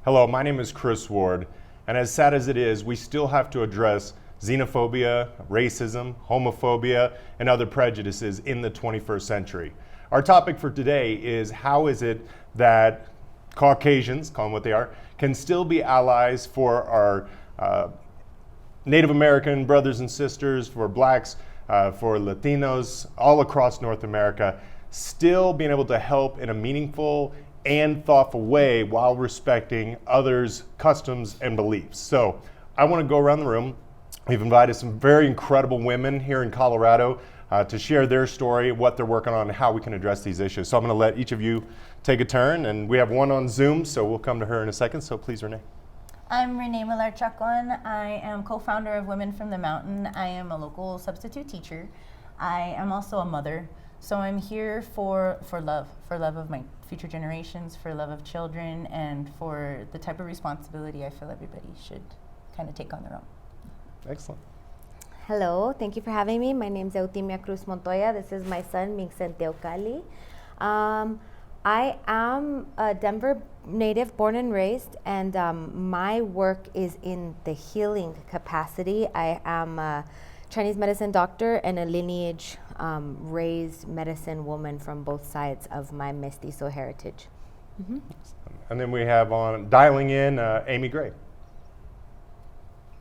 Hello, my name is Chris Ward, and as sad as it is, we still have to address xenophobia, racism, homophobia, and other prejudices in the 21st century. Our topic for today is how is it that Caucasians, call them what they are, can still be allies for our Native American brothers and sisters, for blacks, for Latinos, all across North America, still being able to help in a meaningful and thoughtful way while respecting others' customs and beliefs. So I want to go around the room. We've invited some very incredible women here in Colorado to share their story, what they're working on, and how we can address these issues. So I'm going to let each of you take a turn, and we have one on Zoom, so we'll come to her in a second. So please, Renee. I'm Renee Millard-Chacon. I am co-founder of Womxn From The Mountain. I am a local substitute teacher. I am also a mother. So I'm here for love of my future generations, for love of children, and for the type of responsibility I feel everybody should kind of take on their own. Excellent. Hello, thank you for having me. My name is Eutimia Cruz Montoya. This is my son, Mixenteocali. I am a Denver native, born and raised, and my work is in the healing capacity. I am a Chinese medicine doctor and a lineage raised medicine woman from both sides of my mestizo heritage. Mm-hmm. And then we have on dialing in Amy Gray.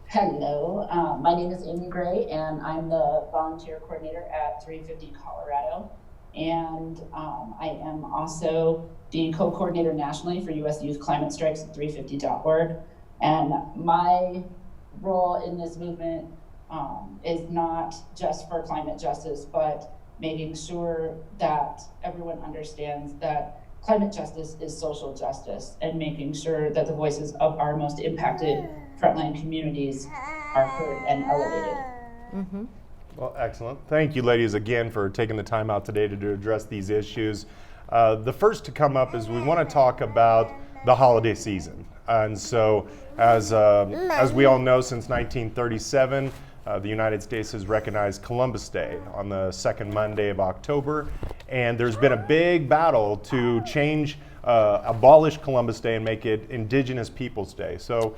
Hello, my name is Amy Gray, and I'm the volunteer coordinator at 350 Colorado. And I am also the co-coordinator nationally for U.S. Youth Climate Strikes at 350.org. And my role in this movement is not just for climate justice, but making sure that everyone understands that climate justice is social justice, and making sure that the voices of our most impacted frontline communities are heard and elevated. Mm-hmm. Well, excellent. Thank you, ladies, again for taking the time out today to address these issues. The first to come up is we want to talk about the holiday season. And so, as we all know, since 1937, the United States has recognized Columbus Day on the second Monday of October. And there's been a big battle to change, abolish Columbus Day and make it Indigenous Peoples Day. So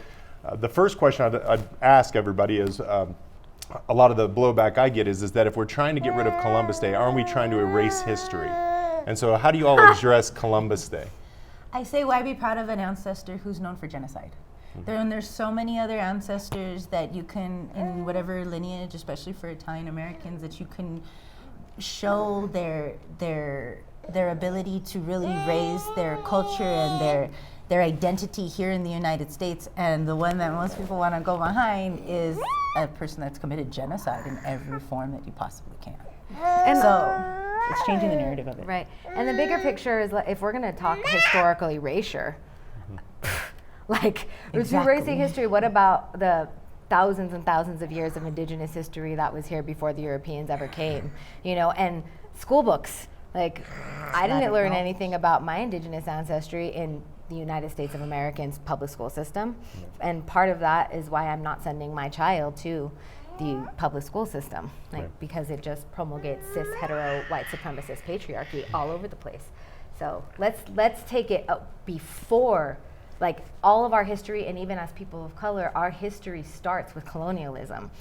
the first question I'd ask everybody is, a lot of the blowback I get is that if we're trying to get rid of Columbus Day, aren't we trying to erase history? And so how do you all address Columbus Day? I say, why be proud of an ancestor who's known for genocide? Mm-hmm. There's so many other ancestors that you can, in whatever lineage, especially for Italian Americans, that you can show their ability to really raise their culture and their identity here in the United States. And the one that most people want to go behind is a person that's committed genocide in every form that you possibly can. And so it's changing the narrative of it. Right. And the bigger picture is, if we're going to talk historical erasure, like, Exactly. erasing history, what about the thousands and thousands of years of indigenous history that was here before the Europeans ever came? You know, and school books. Like, I didn't learn anything about my indigenous ancestry in the United States of America's public school system. And part of that is why I'm not sending my child to the public school system, because it just promulgates cis, hetero, white supremacist patriarchy all over the place. So let's take it up before, like, all of our history, and even as people of color, our history starts with colonialism.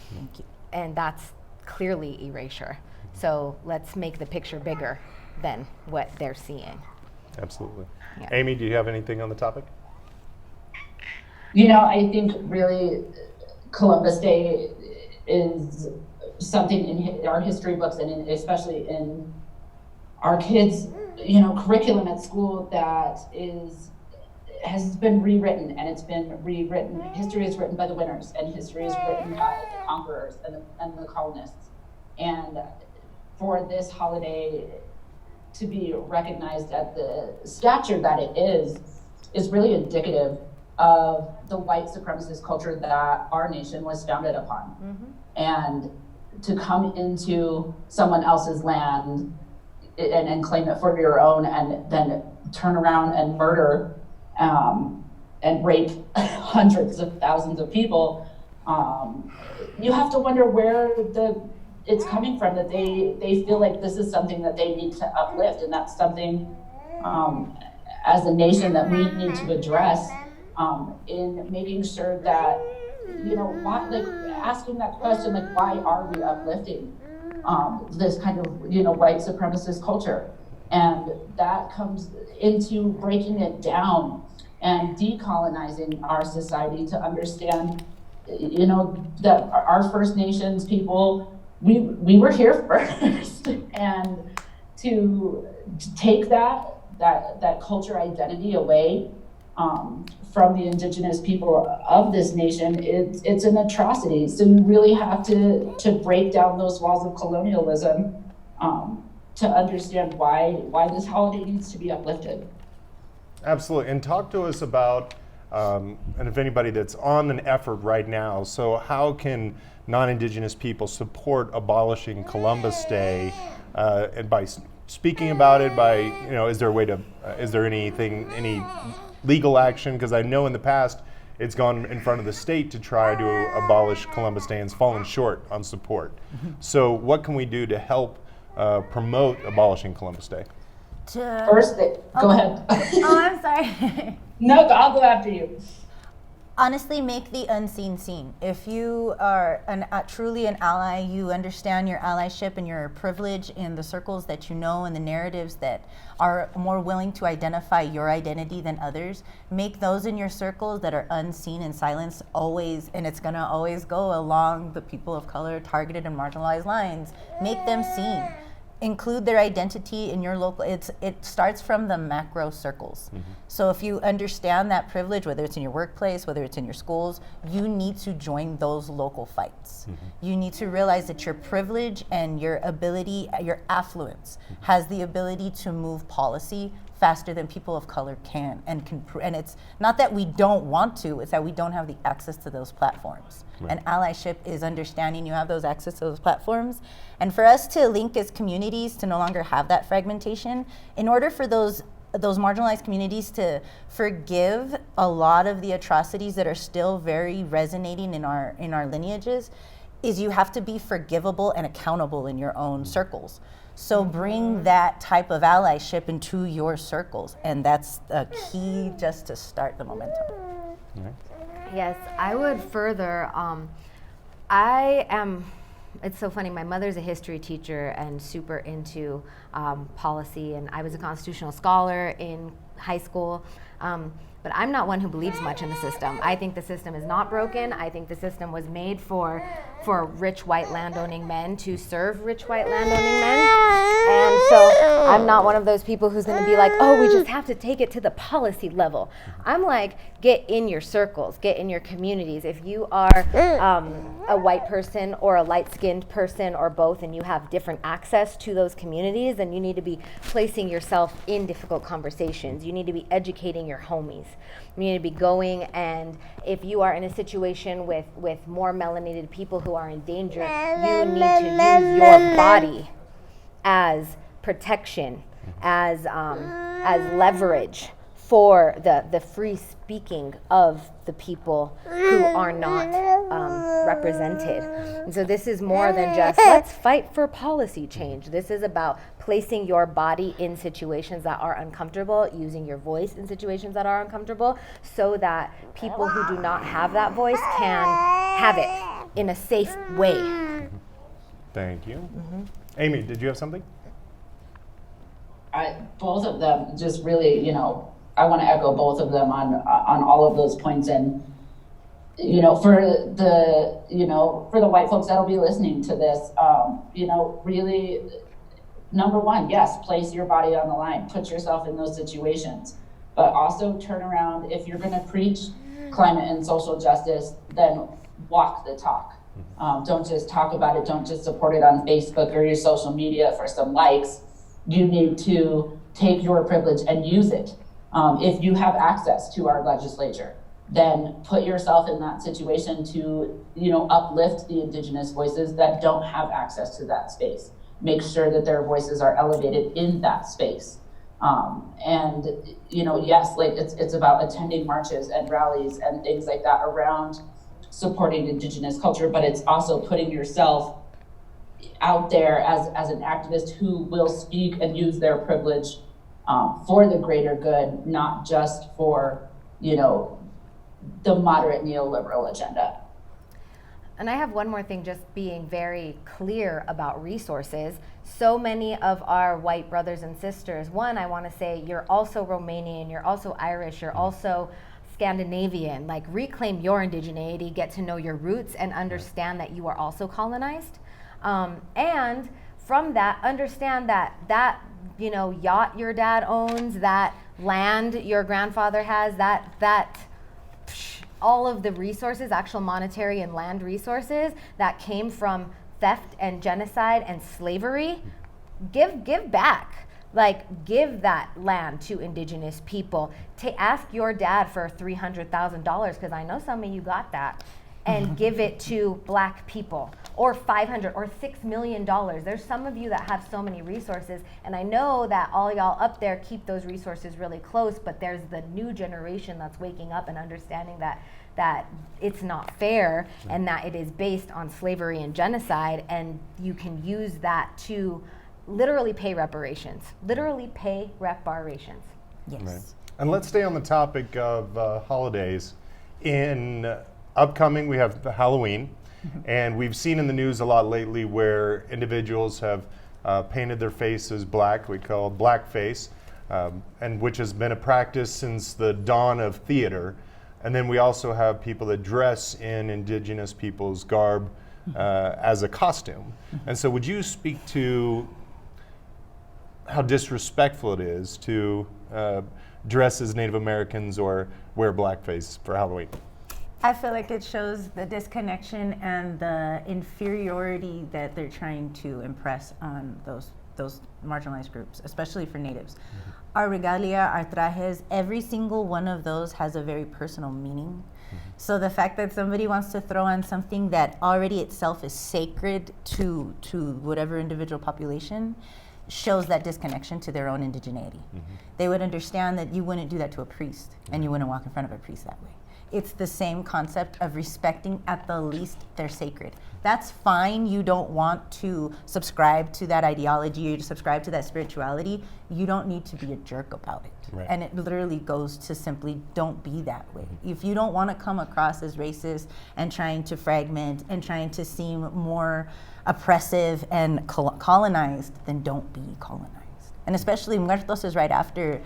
And that's clearly erasure. So let's make the picture bigger than what they're seeing. Absolutely. Yeah. Amy, do you have anything on the topic? You know, I think really Columbus Day is something in our history books, and especially in our kids' curriculum at school, that has been rewritten, and it's been rewritten. History is written by the winners, and history is written by the conquerors and the colonists. And for this holiday to be recognized at the stature that it is really indicative of the white supremacist culture that our nation was founded upon. Mm-hmm. And to come into someone else's land and claim it for your own, and then turn around and murder and rape hundreds of thousands of people, you have to wonder where it's coming from, that they feel like this is something that they need to uplift, and that's something as a nation that we need to address in making sure that, why, like asking that question, like, why are we uplifting this kind of, white supremacist culture? And that comes into breaking it down and decolonizing our society to understand, that our First Nations people, we were here first, and to take that culture identity away from the Indigenous people of this nation, it's an atrocity. So you really have to break down those walls of colonialism to understand why this holiday needs to be uplifted. Absolutely, and talk to us about, and if anybody that's on an effort right now, so how can non-Indigenous people support abolishing Columbus Day, and by speaking about it, by, is there a way to, is there any legal action? Because I know in the past it's gone in front of the state to try to abolish Columbus Day and it's fallen short on support. So what can we do to help promote abolishing Columbus Day? First, go ahead. Oh, I'm sorry. No, I'll go after you. Honestly, make the unseen seen. If you are truly an ally, you understand your allyship and your privilege in the circles that you know and the narratives that are more willing to identify your identity than others. Make those in your circles that are unseen and silenced always, and it's gonna always go along the people of color, targeted and marginalized lines. Make them seen. Include their identity in your local, it starts from the macro circles. Mm-hmm. So if you understand that privilege, whether it's in your workplace, whether it's in your schools, you need to join those local fights. Mm-hmm. You need to realize that your privilege and your ability, your affluence, mm-hmm. has the ability to move policy faster than people of color can, and it's not that we don't want to, it's that we don't have the access to those platforms. Right. And allyship is understanding you have those access to those platforms. And for us to link as communities to no longer have that fragmentation, in order for those marginalized communities to forgive a lot of the atrocities that are still very resonating in our lineages, is you have to be forgivable and accountable in your own circles. So bring that type of allyship into your circles, and that's a key just to start the momentum. Yes, I would further, it's so funny, my mother's a history teacher and super into policy, and I was a constitutional scholar in high school. But I'm not one who believes much in the system. I think the system is not broken. I think the system was made for rich white landowning men to serve rich white landowning men. And so I'm not one of those people who's gonna be like, oh, we just have to take it to the policy level. I'm like, get in your circles, get in your communities. If you are a white person or a light-skinned person or both, and you have different access to those communities, then you need to be placing yourself in difficult conversations. You need to be educating your homies. You need to be going, and if you are in a situation with more melanated people who are in danger, you need to use your body as protection, as leverage for the free speaking of the people who are not represented. And so this is more than just let's fight for policy change. This is about placing your body in situations that are uncomfortable, using your voice in situations that are uncomfortable, so that people who do not have that voice can have it in a safe way. Thank you. Mm-hmm. Amy, did you have something? Both of them just really, I want to echo both of them on all of those points. And, for the white folks that'll be listening to this, really, number one, yes, place your body on the line, put yourself in those situations, but also turn around. If you're going to preach climate and social justice, then walk the talk. Don't just talk about it. Don't just support it on Facebook or your social media for some likes. You need to take your privilege and use it. If you have access to our legislature, then put yourself in that situation to, uplift the Indigenous voices that don't have access to that space. Make sure that their voices are elevated in that space. Yes, like it's about attending marches and rallies and things like that around supporting Indigenous culture, but it's also putting yourself out there as an activist who will speak and use their privilege for the greater good, not just for, the moderate neoliberal agenda. And I have one more thing, just being very clear about resources. So many of our white brothers and sisters, one, I want to say, you're also Romanian, you're also Irish, you're also Scandinavian. Like, reclaim your indigeneity, get to know your roots, and understand that you are also colonized. And from that, understand that yacht your dad owns, that land your grandfather has, all of the resources, actual monetary and land resources that came from theft and genocide and slavery, give back. Like, give that land to indigenous people. Ask your dad for $300,000, because I know some of you got that, and give it to Black people, or $500 or $6 million. There's some of you that have so many resources, and I know that all y'all up there keep those resources really close, but there's the new generation that's waking up and understanding that it's not fair, and that it is based on slavery and genocide, and you can use that to literally pay reparations. Literally pay reparations. Yes. Right. And let's stay on the topic of holidays. In upcoming, we have the Halloween, and we've seen in the news a lot lately where individuals have painted their faces black, we call blackface, and which has been a practice since the dawn of theater. And then we also have people that dress in indigenous people's garb as a costume. And so would you speak to how disrespectful it is to dress as Native Americans or wear blackface for Halloween? I feel like it shows the disconnection and the inferiority that they're trying to impress on those marginalized groups, especially for natives. Our regalia, our trajes, every single one of those has a very personal meaning. So the fact that somebody wants to throw on something that already itself is sacred to whatever individual population shows that disconnection to their own indigeneity. They would understand that you wouldn't do that to a priest, and you wouldn't walk in front of a priest that way. It's the same concept of respecting, at the least, they're sacred. That's fine. You don't want to subscribe to that ideology or to subscribe to that spirituality. You don't need to be a jerk about it. Right. And it literally goes to simply don't be that way. If you don't want to come across as racist and trying to fragment and trying to seem more oppressive and colonized, then don't be colonized. And especially Muertos is right after.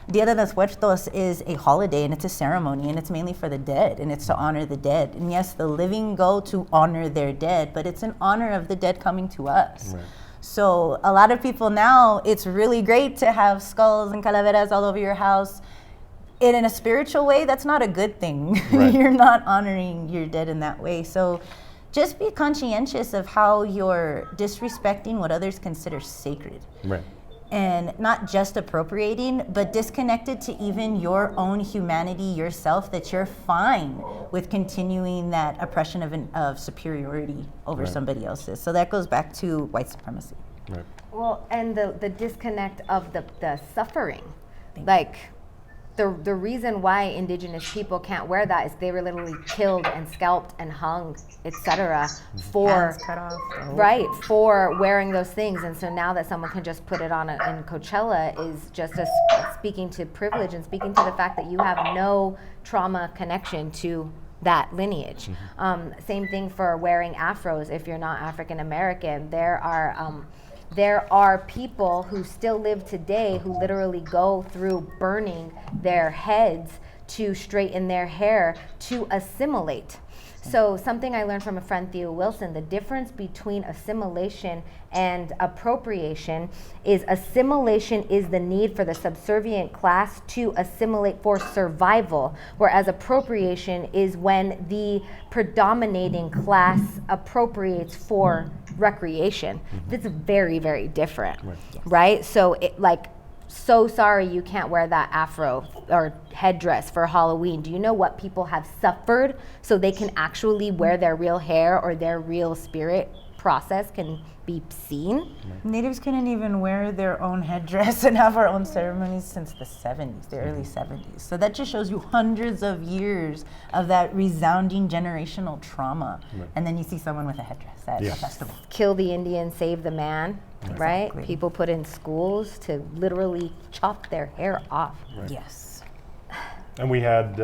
Dia de los Muertos is a holiday, and it's a ceremony, and it's mainly for the dead, and it's to honor the dead. And yes, the living go to honor their dead, but it's in honor of the dead coming to us. Right. So a lot of people now, it's really great to have skulls and calaveras all over your house. In a spiritual way, that's not a good thing. Right. You're not honoring your dead in that way. So just be conscientious of how you're disrespecting what others consider sacred. Right. And not just appropriating, but disconnected to even your own humanity yourself, that you're fine with continuing that oppression of superiority over Right. somebody else's. So that goes back to white supremacy. Right. Well, and the disconnect of the suffering. Like, the reason why indigenous people can't wear that is they were literally killed and scalped and hung, etc. for Hands cut off. right, for wearing those things. And so now that someone can just put it on in Coachella is just speaking to privilege and speaking to the fact that you have no trauma connection to that lineage. Same thing for wearing afros if you're not African American. There are people who still live today who literally go through burning their heads to straighten their hair to assimilate. So something I learned from a friend, Theo Wilson, the difference between assimilation and appropriation is assimilation is the need for the subservient class to assimilate for survival, whereas appropriation is when the predominating class appropriates for recreation. It's very, very different, right? So so sorry you can't wear that afro or headdress for Halloween. Do you know what people have suffered so they can actually wear their real hair or their real spirit process can be seen? Natives couldn't even wear their own headdress and have our own ceremonies since the 70s, the early 70s. So that just shows you hundreds of years of that resounding generational trauma. And then you see someone with a headdress at a festival. Kill the Indian, save the man, right? Exactly. People put in schools to literally chop their hair off. Yes. And we had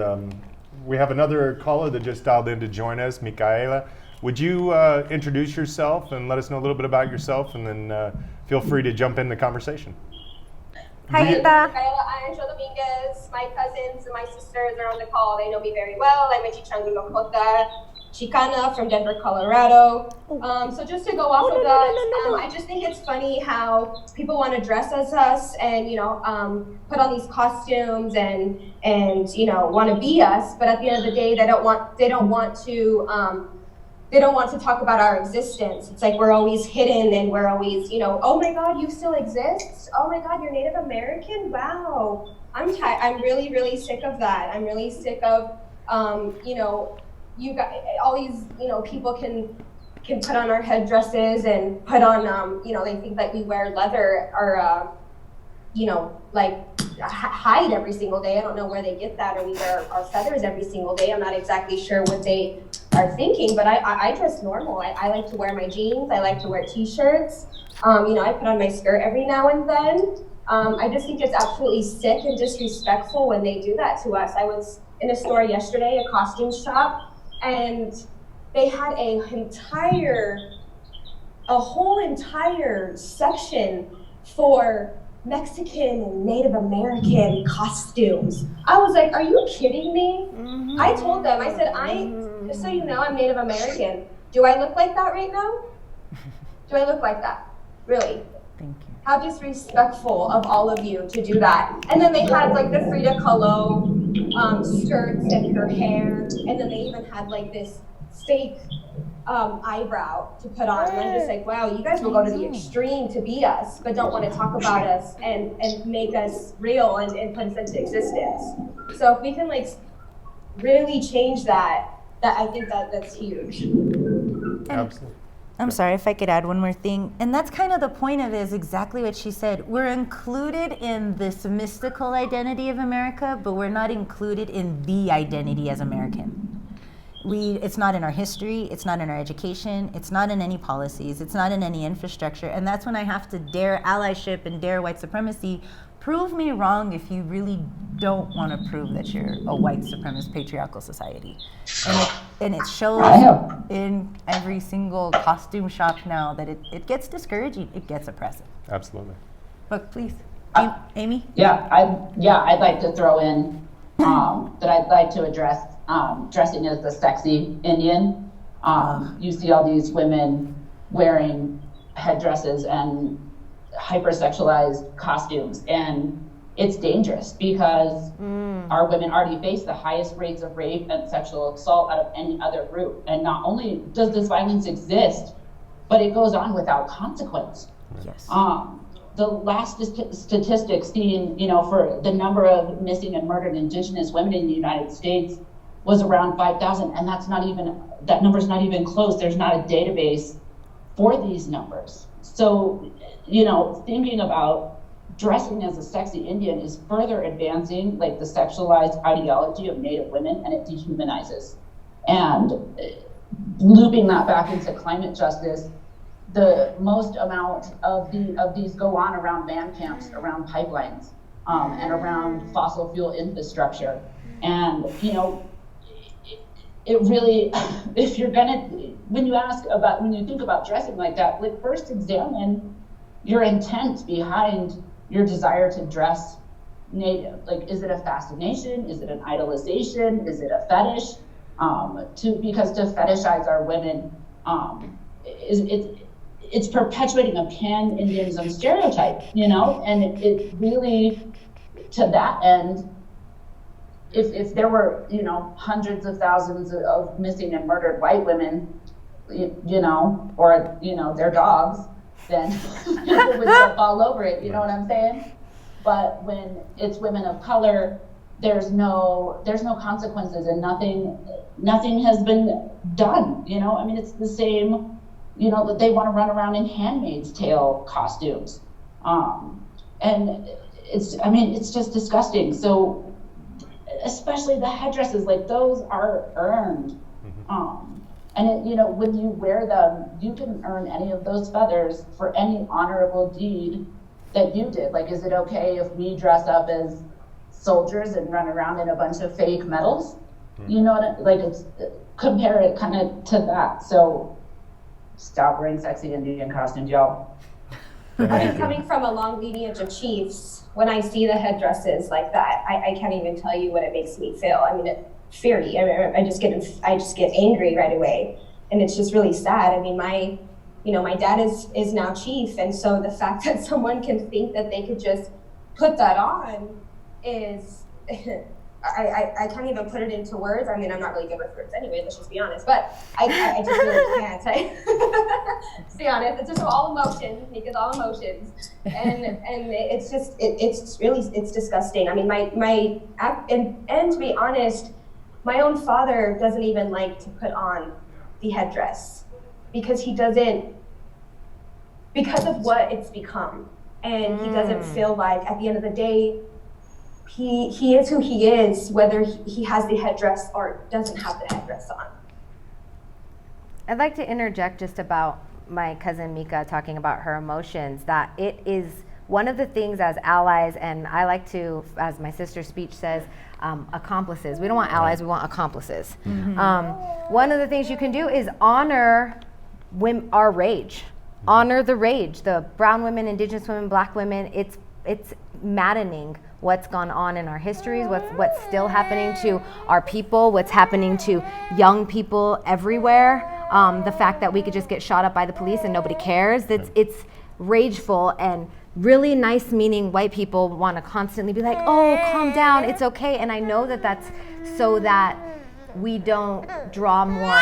we have another caller that just dialed in to join us, Micaela. Would you introduce yourself and let us know a little bit about yourself, and then feel free to jump in the conversation. Hi, Mica. I'm Shell-Dominguez. My cousins and my sisters are on the call. They know me very well. I'm a Chicana from Denver, Colorado. So just to go off of that, I just think it's funny how people want to dress as us and, put on these costumes and want to be us. But at the end of the day, they don't want to talk about our existence. It's like we're always hidden and we're always, oh my God, you still exist? Oh my God, you're Native American? Wow. I'm really, really sick of that. I'm really sick of, you got all these, people can put on our headdresses and put on, they think that we wear leather or, hide every single day. I don't know where they get that, or we wear our feathers every single day. I'm not exactly sure what they are thinking, but I dress normal. I like to wear my jeans. I like to wear t-shirts. I put on my skirt every now and then. I just think it's absolutely sick and disrespectful when they do that to us. I was in a store yesterday, a costume shop, and they had a whole entire section for Mexican and Native American costumes. I was like, are you kidding me? Mm-hmm. I told them, I said, just so you know, I'm Native American. Do I look like that right now? Do I look like that? Really? Thank you. How disrespectful of all of you to do that. And then they had like the Frida Kahlo skirts and her hair, and then they even had like this fake eyebrow to put on. And I'm just like, wow, you guys will go to the extreme to be us, but don't want to talk about us and make us real and put us into existence. So if we can really change that I think that's huge. Absolutely. I'm sorry if I could add one more thing. And that's kind of the point of it, is exactly what she said. We're included in this mystical identity of America, but we're not included in the identity as American. It's not in our history, it's not in our education, it's not in any policies, it's not in any infrastructure. And that's when I have to dare allyship and dare white supremacy. Prove me wrong if you really don't want to prove that you're a white supremacist patriarchal society. And it shows in every single costume shop now that it gets discouraging, it gets oppressive. Absolutely. But please, Amy? Yeah, I'd like to throw in that I'd like to address dressing as the sexy Indian. You see all these women wearing headdresses and hypersexualized costumes, and it's dangerous because our women already face the highest rates of rape and sexual assault out of any other group. And not only does this violence exist, but it goes on without consequence. Yes. The last statistics seen, for the number of missing and murdered Indigenous women in the United States was around 5,000, and that number's not even close. There's not a database for these numbers. So, thinking about dressing as a sexy Indian is further advancing the sexualized ideology of Native women, and it dehumanizes. And looping that back into climate justice, the most amount of these go on around man camps, around pipelines, and around fossil fuel infrastructure. And, it really, when you think about dressing like that, first examine your intent behind your desire to dress Native. Is it a fascination? Is it an idolization? Is it a fetish? Because to fetishize our women, it's perpetuating a pan-Indianism stereotype, and it really, to that end, if there were, hundreds of thousands of missing and murdered white women, or, their dogs, then people would jump all over it, you know what I'm saying? But when it's women of color, there's no consequences, and nothing has been done, it's the same, that they want to run around in Handmaid's Tale costumes. And it's just disgusting. So, especially the headdresses, those are earned. And when you wear them, you can earn any of those feathers for any honorable deed that you did. Is it okay if we dress up as soldiers and run around in a bunch of fake medals? You know what like it's compare it kind of to that. So stop wearing sexy Indian costumes, y'all. I mean, coming from a long lineage of chiefs, when I see the headdresses like that, I can't even tell you what it makes me feel. I mean, it's fiery. I just get angry right away, and it's just really sad. I mean, my dad is now chief, and so the fact that someone can think that they could just put that on is, I can't even put it into words. I mean, I'm not really good with words anyway, let's just be honest, but I just really can't. Let's be honest, it's just all emotions, Mica's all emotions. And it's just, it's really disgusting. I mean, and to be honest, my own father doesn't even like to put on the headdress because he doesn't, because of what it's become. And he doesn't feel like at the end of the day, he is who he is, whether he has the headdress or doesn't have the headdress on. I'd like to interject just about my cousin Mica talking about her emotions, that it is one of the things as allies, and I like to, as my sister's speech says, accomplices. We don't want allies, we want accomplices. One of the things you can do is honor our rage. Honor the rage. The brown women, indigenous women, black women, it's maddening what's gone on in our histories, what's still happening to our people, what's happening to young people everywhere. The fact that we could just get shot up by the police and nobody cares. It's rageful, and really nice meaning white people want to constantly be like, oh, calm down, it's okay. And I know that that's so that we don't draw more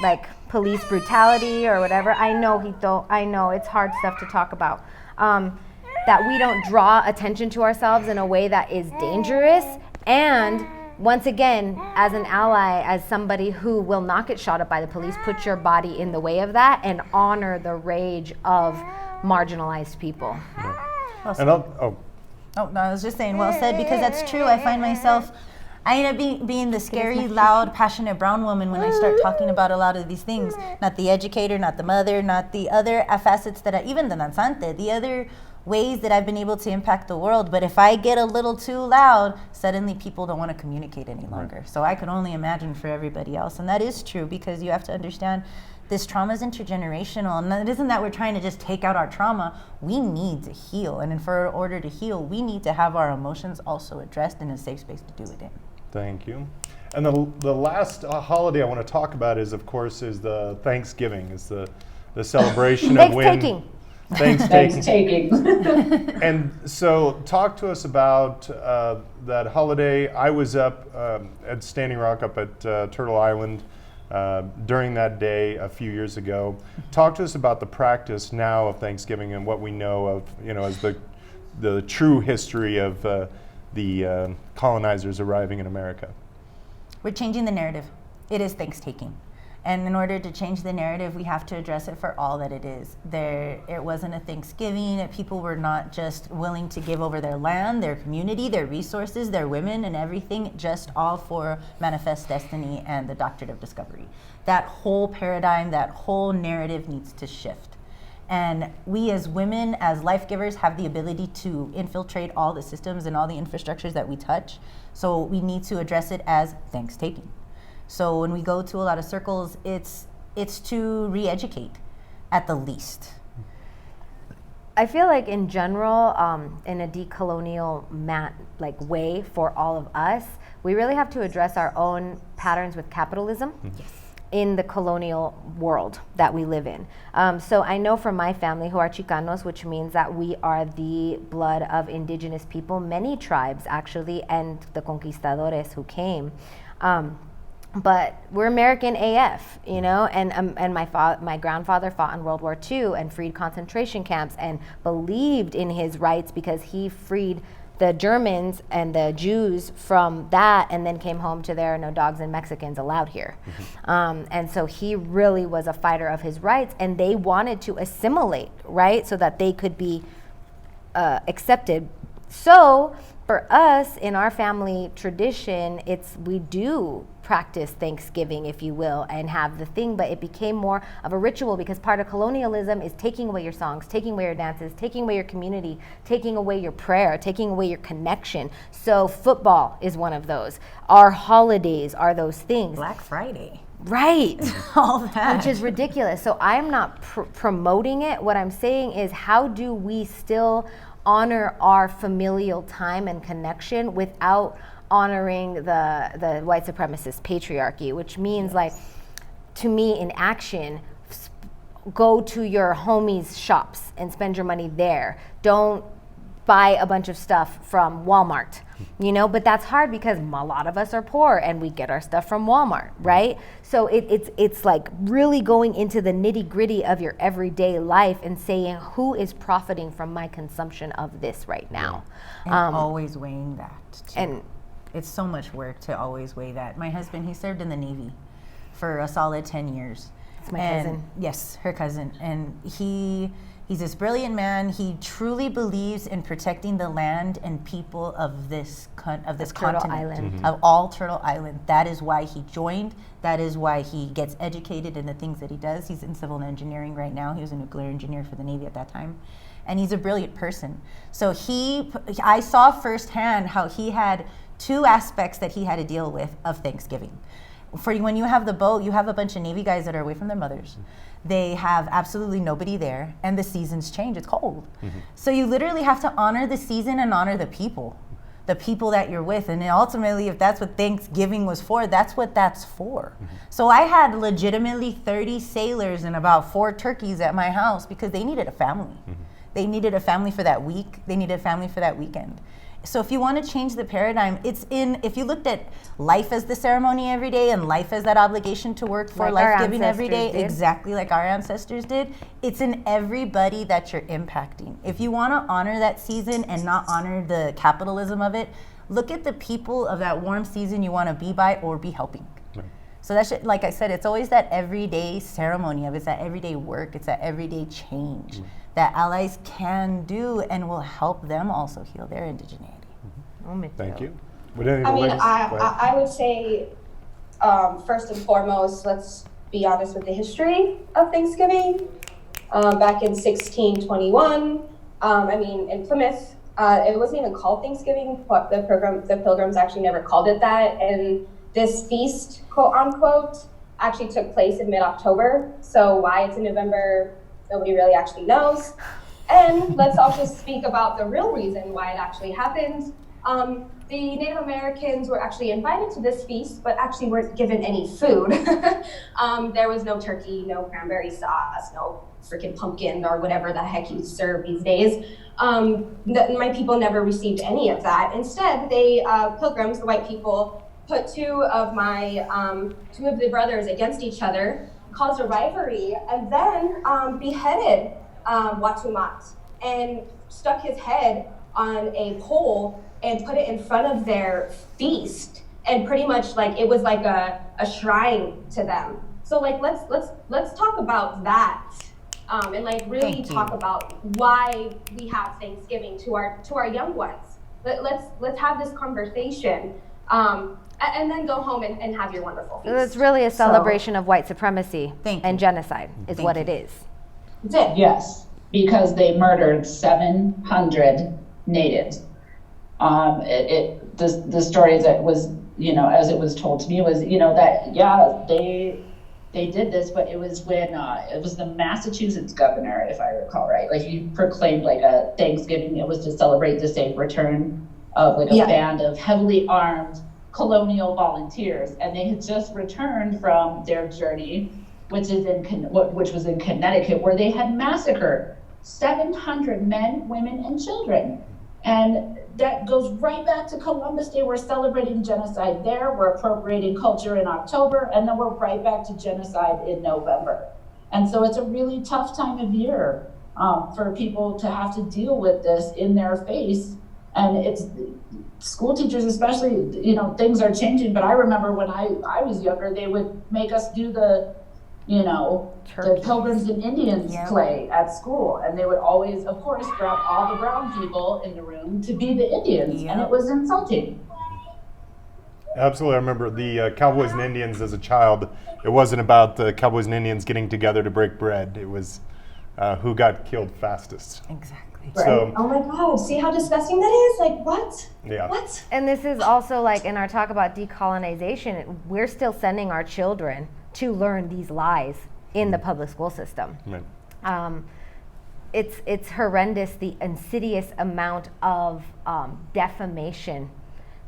like police brutality or whatever. I know it's hard stuff to talk about. That we don't draw attention to ourselves in a way that is dangerous. And once again, as an ally, as somebody who will not get shot up by the police, put your body in the way of that and honor the rage of marginalized people. Well said. Oh, no, I was just saying, well said, because that's true. I find myself, I end up being the scary, loud, passionate brown woman when I start talking about a lot of these things. Not the educator, not the mother, not the other facets that even the danzante, the other ways that I've been able to impact the world. But if I get a little too loud, suddenly people don't want to communicate any longer. Right. So I can only imagine for everybody else. And that is true, because you have to understand this trauma is intergenerational. And it isn't that we're trying to just take out our trauma. We need to heal. And in order to heal, we need to have our emotions also addressed in a safe space to do it in. Thank you. And the last holiday I want to talk about is, of course, is the Thanksgiving. It's the celebration of when... Thanksgiving. And so talk to us about that holiday. I was up at Standing Rock up at Turtle Island during that day a few years ago. Talk to us about the practice now of Thanksgiving and what we know of, as the true history of the colonizers arriving in America. We're changing the narrative. It is Thanksgiving. And in order to change the narrative, we have to address it for all that it is. It wasn't a Thanksgiving. People were not just willing to give over their land, their community, their resources, their women, and everything, just all for manifest destiny and the doctrine of discovery. That whole paradigm, that whole narrative needs to shift. And we as women, as life givers, have the ability to infiltrate all the systems and all the infrastructures that we touch. So we need to address it as Thanksgiving. So when we go to a lot of circles, it's to re-educate at the least. I feel like in general, in a decolonial way for all of us, we really have to address our own patterns with capitalism. Yes. In the colonial world that we live in. So I know from my family, who are Chicanos, which means that we are the blood of indigenous people, many tribes actually, and the conquistadores who came. But we're American AF, and my grandfather fought in World War II and freed concentration camps and believed in his rights because he freed the Germans and the Jews from that, and then came home to there are no dogs and Mexicans allowed here. And so he really was a fighter of his rights, and they wanted to assimilate, right, so that they could be accepted So for us in our family tradition, we do practice Thanksgiving, if you will, and have the thing, but it became more of a ritual because part of colonialism is taking away your songs, taking away your dances, taking away your community, taking away your prayer, taking away your connection. So football is one of those. Our holidays are those things. Black Friday. Right. All that. Which is ridiculous. So I'm not promoting it. What I'm saying is, how do we still honor our familial time and connection without honoring the white supremacist patriarchy, which means, like, to me, in action, go to your homies' shops and spend your money there. Don't buy a bunch of stuff from Walmart, you know, but that's hard because a lot of us are poor and we get our stuff from Walmart, right? So it's like really going into the nitty gritty of your everyday life and saying, who is profiting from my consumption of this right now? And always weighing that too. And it's so much work to always weigh that. My husband, he served in the Navy for a solid 10 years. It's my cousin. Yes, her cousin. And he's this brilliant man. He truly believes in protecting the land and people of this continent, Turtle Island. Of all Turtle Island. That is why he joined. That is why he gets educated in the things that he does. He's in civil engineering right now. He was a nuclear engineer for the Navy at that time. And he's a brilliant person. So I saw firsthand how he had two aspects that he had to deal with of Thanksgiving. For when you have the boat, you have a bunch of Navy guys that are away from their mothers. They have absolutely nobody there, and the seasons change. It's cold. So you literally have to honor the season and honor the people that you're with. And ultimately, if that's what Thanksgiving was for, that's what that's for. So I had legitimately 30 sailors and about 4 turkeys at my house because they needed a family. They needed a family for that week. They needed a family for that weekend. So if you want to change the paradigm, if you looked at life as the ceremony every day and life as that obligation to work for like life-giving every day, did. exactly like our ancestors did, it's in everybody that you're impacting. If you want to honor that season and not honor the capitalism of it, look at the people of that warm season you want to be by or be helping. Right. So that's, like I said, it's always that everyday ceremony of it's that everyday work, it's that everyday change that allies can do and will help them also heal their indigeneity. Thank you. I would say, first and foremost, let's be honest with the history of Thanksgiving. Back in 1621, in Plymouth, it wasn't even called Thanksgiving. The Pilgrims actually never called it that. And this feast, quote unquote, actually took place in mid-October. So why it's in November, nobody really actually knows. And let's also speak about the real reason why it actually happened. The Native Americans were actually invited to this feast, but actually weren't given any food. There was no turkey, no cranberry sauce, no freaking pumpkin or whatever the heck you serve these days. My people never received any of that. Instead, Pilgrims, the white people, put two of the brothers against each other, caused a rivalry, and then beheaded Watumat and stuck his head on a pole and put it in front of their feast, and pretty much like it was like a shrine to them. So like let's talk about that, and like really talk about why we have Thanksgiving to our young ones. Let's have this conversation, and then go home and have your wonderful feast. It's really a celebration of white supremacy and genocide is what it is. It's it, yes, because they murdered 700 natives. The story that was, as it was told to me was, that, they did this, but it was when, it was the Massachusetts governor, if I recall right, like he proclaimed like a Thanksgiving, it was to celebrate the safe return of like a band of heavily armed colonial volunteers. And they had just returned from their journey, which was in Connecticut, where they had massacred 700 men, women, and children. And that goes right back to Columbus Day. We're celebrating genocide there. We're appropriating culture in October, and then we're right back to genocide in November. And so it's a really tough time of year for people to have to deal with this in their face. And it's school teachers especially, things are changing. But I remember when I was younger, they would make us do the you know, the Turkeys. Pilgrims and Indians Yep. play at school. And they would always, of course, grab all the brown people in the room to be the Indians. And Yep. it was insulting. Absolutely. I remember the Cowboys and Indians as a child. It wasn't about the Cowboys and Indians getting together to break bread. It was who got killed fastest. Exactly. Right. So, Oh my God, see how disgusting that is? Like, what? yeah. What? And this is also like in our talk about decolonization, we're still sending our children to learn these lies in the public school system. Right. It's horrendous, the insidious amount of defamation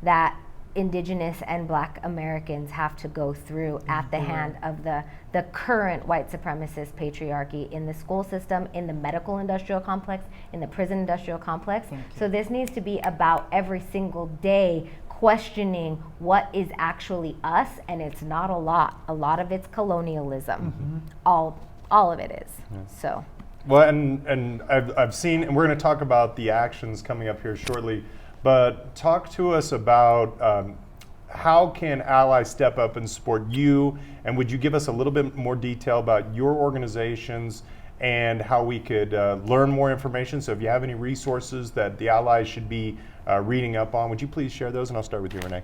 that Indigenous and Black Americans have to go through at the hand of the current white supremacist patriarchy in the school system, in the medical industrial complex, in the prison industrial complex. So this needs to be about every single day questioning what is actually us, and it's not a lot. A lot of it's colonialism. All of it is. So. Well, and I've seen, and we're going to talk about the actions coming up here shortly, but talk to us about how can allies step up and support you, and would you give us a little bit more detail about your organizations and how we could learn more information? So if you have any resources that the allies should be reading up on, would you please share those? And I'll start with you, Renee.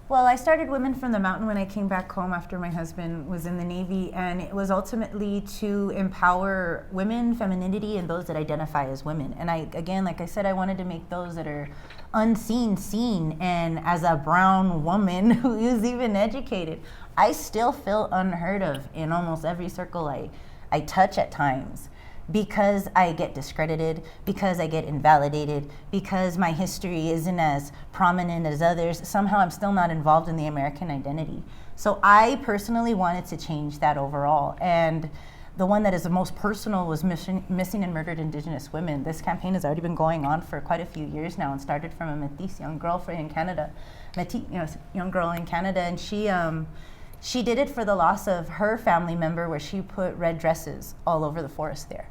Well, I started Womxn From The Mountain when I came back home after my husband was in the Navy, and it was ultimately to empower women, femininity, and those that identify as women. And I, again, like I said, I wanted to make those that are unseen seen. And as a brown woman who is even educated, I still feel unheard of in almost every circle I touch at times, because I get discredited, because I get invalidated, because my history isn't as prominent as others. Somehow I'm still not involved in the American identity. So I personally wanted to change that overall. And the one that is the most personal was missing and murdered Indigenous women. This campaign has already been going on for quite a few years now, and started from a Métis young girl in Canada, young girl in Canada, and she did it for the loss of her family member, where she put red dresses all over the forest there.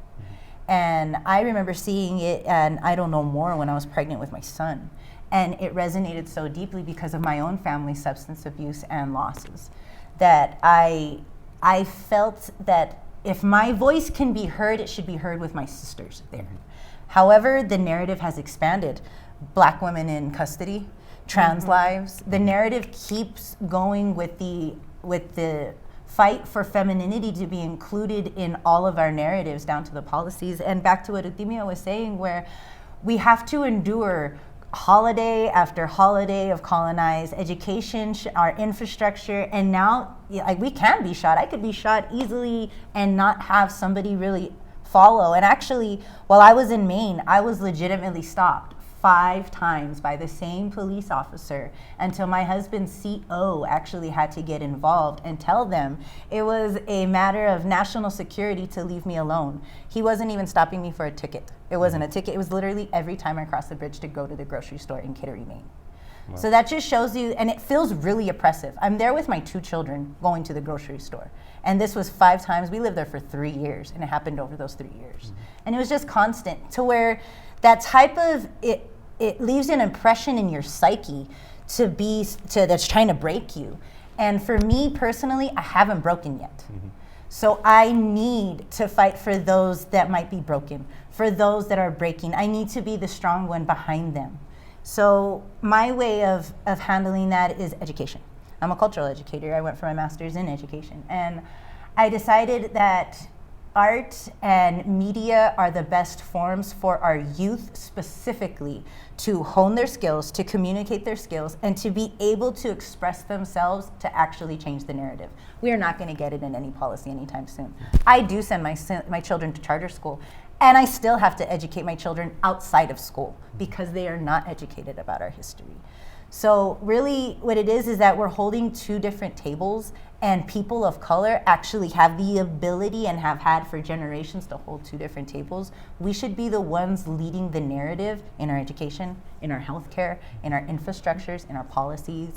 And I remember seeing it, and I don't know more, when I was pregnant with my son. And it resonated so deeply because of my own family substance abuse and losses, that I felt that if my voice can be heard, it should be heard with my sisters there. However, the narrative has expanded. Black women in custody, trans lives. The narrative keeps going with the fight for femininity to be included in all of our narratives, down to the policies. And back to what Eutimia was saying, where we have to endure holiday after holiday of colonized education, our infrastructure, and now like we can be shot. I could be shot easily and not have somebody really follow. And actually, while I was in Maine, I was legitimately stopped 5 times by the same police officer, until my husband's CO actually had to get involved and tell them it was a matter of national security to leave me alone. He wasn't even stopping me for a ticket. It wasn't a ticket. It was literally every time I crossed the bridge to go to the grocery store in Kittery, Maine. Wow. So that just shows you, and it feels really oppressive. I'm there with my 2 children going to the grocery store. And this was 5 times. We lived there for 3 years, and it happened over those 3 years. And it was just constant, to where that type of, it leaves an impression in your psyche that's trying to break you. And for me personally, I haven't broken yet. So I need to fight for those that might be broken, for those that are breaking. I need to be the strong one behind them. So my way of handling that is education. I'm a cultural educator. I went for my master's in education. And I decided that art and media are the best forms for our youth specifically to hone their skills, to communicate their skills, and to be able to express themselves to actually change the narrative. We are not going to get it in any policy anytime soon. I do send my children to charter school, and I still have to educate my children outside of school because they are not educated about our history. So really what it is that we're holding 2 different tables, and people of color actually have the ability and have had for generations to hold 2 different tables. We should be the ones leading the narrative in our education, in our healthcare, in our infrastructures, in our policies.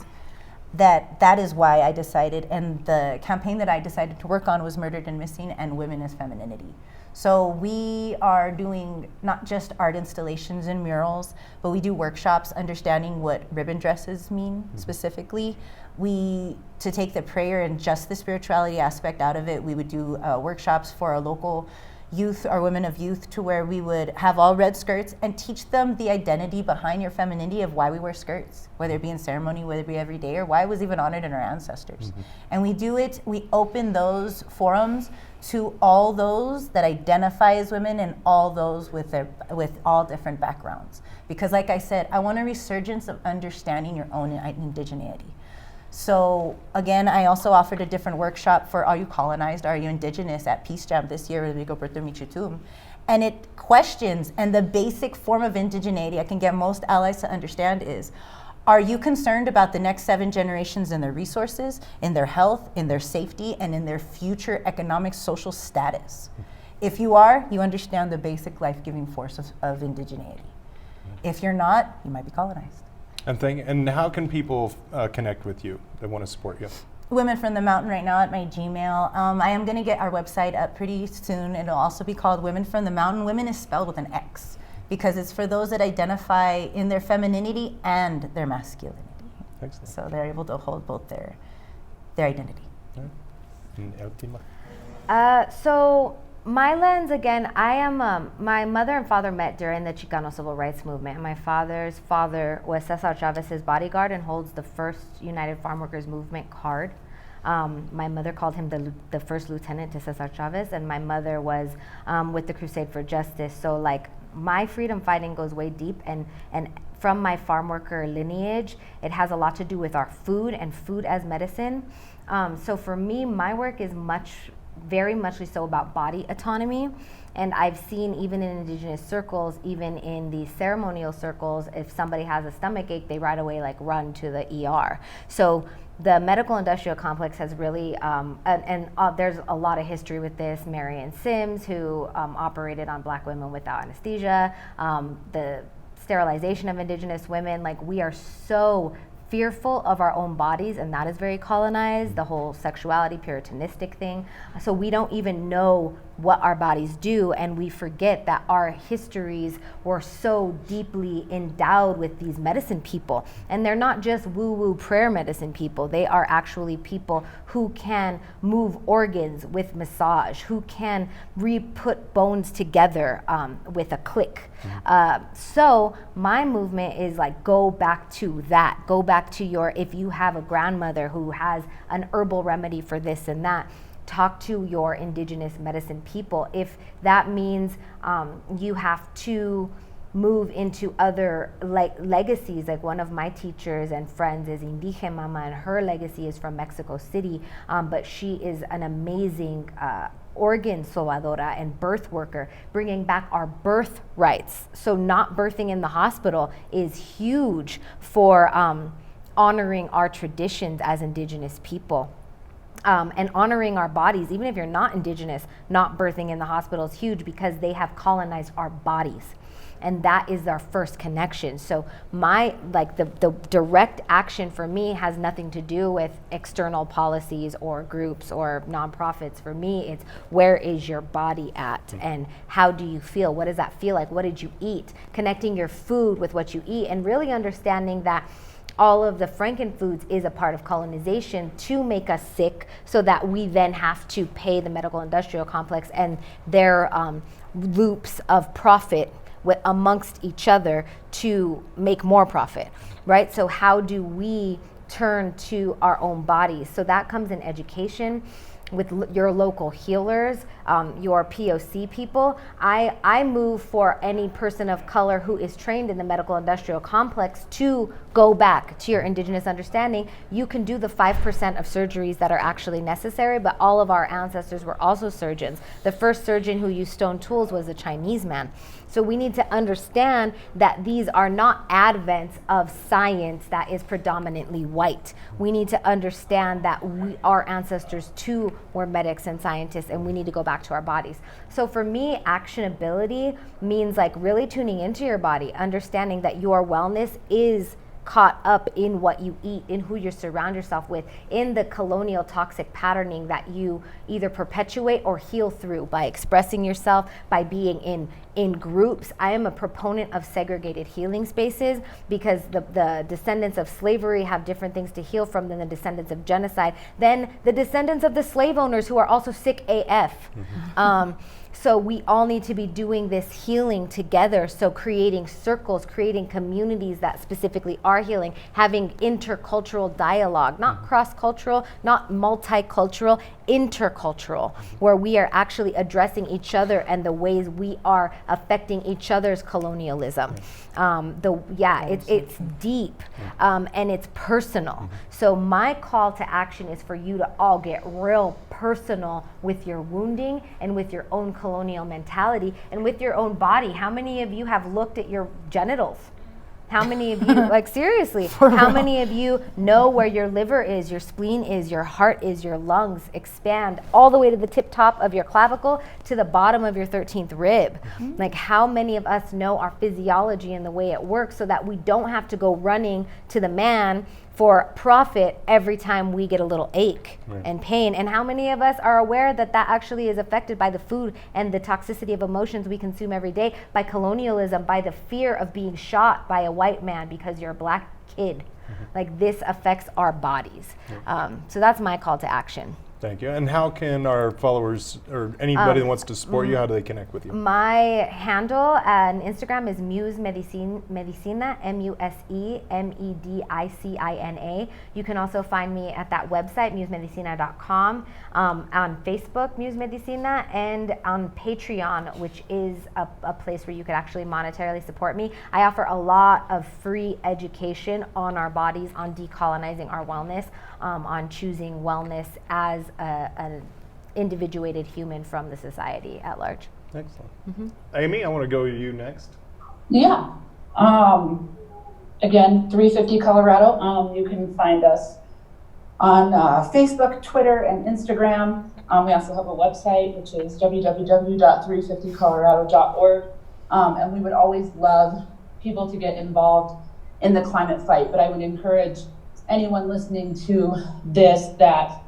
that is why I decided, and the campaign that I decided to work on was Murdered and Missing and Women as Femininity. So we are doing not just art installations and murals, but we do workshops understanding what ribbon dresses mean specifically. To take the prayer and just the spirituality aspect out of it, we would do workshops for our local youth, our women of youth, to where we would have all red skirts and teach them the identity behind your femininity of why we wear skirts, whether it be in ceremony, whether it be every day, or why it was even honored in our ancestors. And we open those forums to all those that identify as women and all those with all different backgrounds. Because like I said, I want a resurgence of understanding your own indigeneity. So again, I also offered a different workshop for Are You Colonized, Are You Indigenous at Peace Jam this year with Mica Michutum. And it questions, and the basic form of indigeneity I can get most allies to understand is, are you concerned about the next 7 generations and their resources, in their health, in their safety, and in their future economic, social status? If you are, you understand the basic life-giving force of indigeneity. If you're not, you might be colonized. And how can people connect with you that want to support you? Women from the Mountain right now at my Gmail. I am going to get our website up pretty soon. It'll also be called Women from the Mountain. Women is spelled with an X because it's for those that identify in their femininity and their masculinity. Excellent. So they're able to hold both their identity. And Eutimia? So my lens, again, I am, my mother and father met during the Chicano Civil Rights Movement. My father's father was Cesar Chavez's bodyguard and holds the first United Farm Workers Movement card. My mother called him the first lieutenant to Cesar Chavez, and my mother was with the Crusade for Justice. So like my freedom fighting goes way deep, and from my farm worker lineage, it has a lot to do with our food and food as medicine. So for me, my work is very much so about body autonomy. And I've seen even in indigenous circles, even in the ceremonial circles, if somebody has a stomach ache, they right away like run to the ER. So the medical industrial complex has really, there's a lot of history with this. Marion Sims, who operated on Black women without anesthesia, the sterilization of indigenous women, like we are so fearful of our own bodies, and that is very colonized, the whole sexuality, puritanistic thing. So we don't even know what our bodies do, and we forget that our histories were so deeply endowed with these medicine people. And they're not just woo-woo prayer medicine people, they are actually people who can move organs with massage, who can re-put bones together with a click. So my movement is like, go back to that. Go back to if you have a grandmother who has an herbal remedy for this and that, talk to your indigenous medicine people. If that means you have to move into other legacies, like one of my teachers and friends is Indige Mama, and her legacy is from Mexico City, but she is an amazing organ sobadora and birth worker, bringing back our birth rights. So not birthing in the hospital is huge for honoring our traditions as indigenous people. And honoring our bodies, even if you're not indigenous, not birthing in the hospital is huge because they have colonized our bodies. And that is our first connection. So the direct action for me has nothing to do with external policies or groups or nonprofits. For me, it's where is your body at and how do you feel? What does that feel like? What did you eat? Connecting your food with what you eat and really understanding that all of the frankenfoods is a part of colonization to make us sick so that we then have to pay the medical industrial complex and their loops of profit amongst each other to make more profit, right? So how do we turn to our own bodies? So that comes in education with your local healers, your POC people. I move for any person of color who is trained in the medical industrial complex to go back to your indigenous understanding. You can do the 5% of surgeries that are actually necessary, but all of our ancestors were also surgeons. The first surgeon who used stone tools was a Chinese man. So we need to understand that these are not advents of science that is predominantly white. We need to understand that our ancestors too were medics and scientists, and we need to go back to our bodies. So for me, actionability means like really tuning into your body, understanding that your wellness is caught up in what you eat, in who you surround yourself with, in the colonial toxic patterning that you either perpetuate or heal through by expressing yourself, by being in groups. I am a proponent of segregated healing spaces because the descendants of slavery have different things to heal from than the descendants of genocide, than the descendants of the slave owners who are also sick AF. So we all need to be doing this healing together. So creating circles, creating communities that specifically are healing, having intercultural dialogue, not cross-cultural, not multicultural, intercultural, where we are actually addressing each other and the ways we are affecting each other's colonialism. It's deep and it's personal. So my call to action is for you to all get real personal with your wounding and with your own colonial mentality and with your own body. How many of you have looked at your genitals? How many of you, like seriously, how many of you know where your liver is, your spleen is, your heart is, your lungs expand all the way to the tip top of your clavicle to the bottom of your 13th rib? Like how many of us know our physiology and the way it works so that we don't have to go running to the man for profit every time we get a little ache and pain? And how many of us are aware that that actually is affected by the food and the toxicity of emotions we consume every day, by colonialism, by the fear of being shot by a white man because you're a black kid? Like this affects our bodies. So that's my call to action. Thank you. And how can our followers or anybody that wants to support you, how do they connect with you? My handle on Instagram is Muse Medicina, MuseMedicina. You can also find me at that website, musemedicina.com, on Facebook, Muse Medicina, and on Patreon, which is a place where you could actually monetarily support me. I offer a lot of free education on our bodies, on decolonizing our wellness, on choosing wellness as an individuated human from the society at large. Excellent. Amy, I want to go to you next. Yeah. Again, 350 Colorado. You can find us on Facebook, Twitter, and Instagram. We also have a website, which is www.350colorado.org. And we would always love people to get involved in the climate fight. But I would encourage anyone listening to this that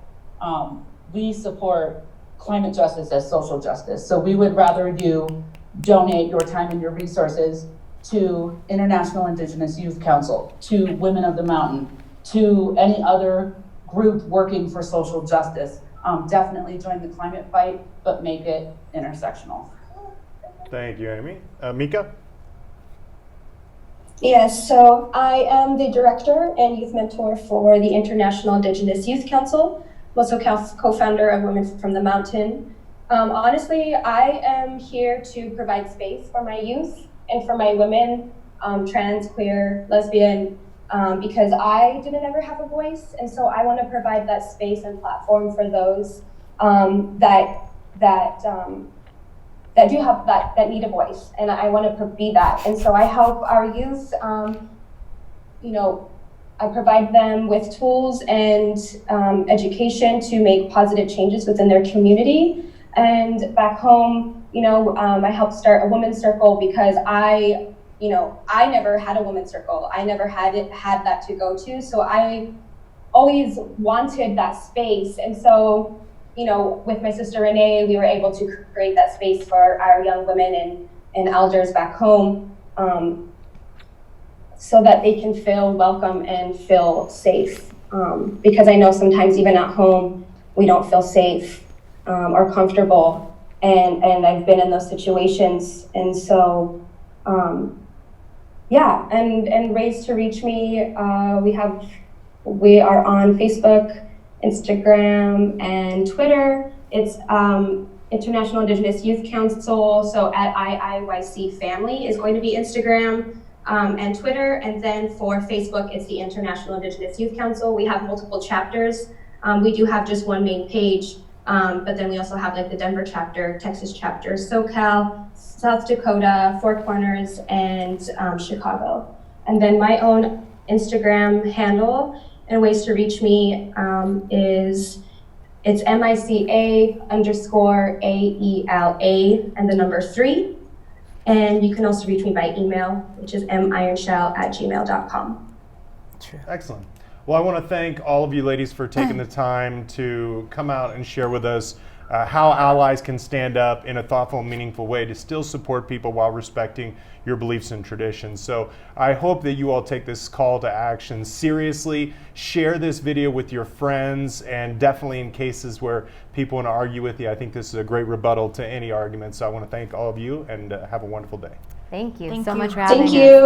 we support climate justice as social justice. So we would rather you donate your time and your resources to International Indigenous Youth Council, to Women of the Mountain, to any other group working for social justice. Definitely join the climate fight, but make it intersectional. Thank you, Amy. Mica? Yes, so I am the director and youth mentor for the International Indigenous Youth Council. I'm also co-founder of Women from the Mountain. Honestly, I am here to provide space for my youth and for my women, trans, queer, lesbian, because I didn't ever have a voice. And so I want to provide that space and platform for those that do have that need a voice, and I want to be that. And so I help our youth, I provide them with tools and education to make positive changes within their community. And back home, I helped start a women's circle because I never had a women's circle. I never had that to go to. So I always wanted that space. And so, with my sister Renee, we were able to create that space for our young women and elders back home, so that they can feel welcome and feel safe. Because I know sometimes even at home, we don't feel safe or comfortable. And I've been in those situations. And so, and ways to reach me, we are on Facebook, Instagram, and Twitter. It's International Indigenous Youth Council, so at IIYC Family is going to be Instagram and Twitter, and then for Facebook, it's the International Indigenous Youth Council. We have multiple chapters. We do have just one main page, but then we also have like the Denver chapter, Texas chapter, SoCal, South Dakota, Four Corners, and Chicago. And then my own Instagram handle and ways to reach me it's MICA_AELA and the number 3. And you can also reach me by email, which is mironshell@gmail.com. True. Excellent. Well, I want to thank all of you ladies for taking the time to come out and share with us how allies can stand up in a thoughtful and meaningful way to still support people while respecting your beliefs and traditions. So I hope that you all take this call to action seriously. Share this video with your friends, and definitely in cases where people want to argue with you, I think this is a great rebuttal to any argument. So I want to thank all of you, and have a wonderful day. Thank you Thank so you. much for having Thank us. you.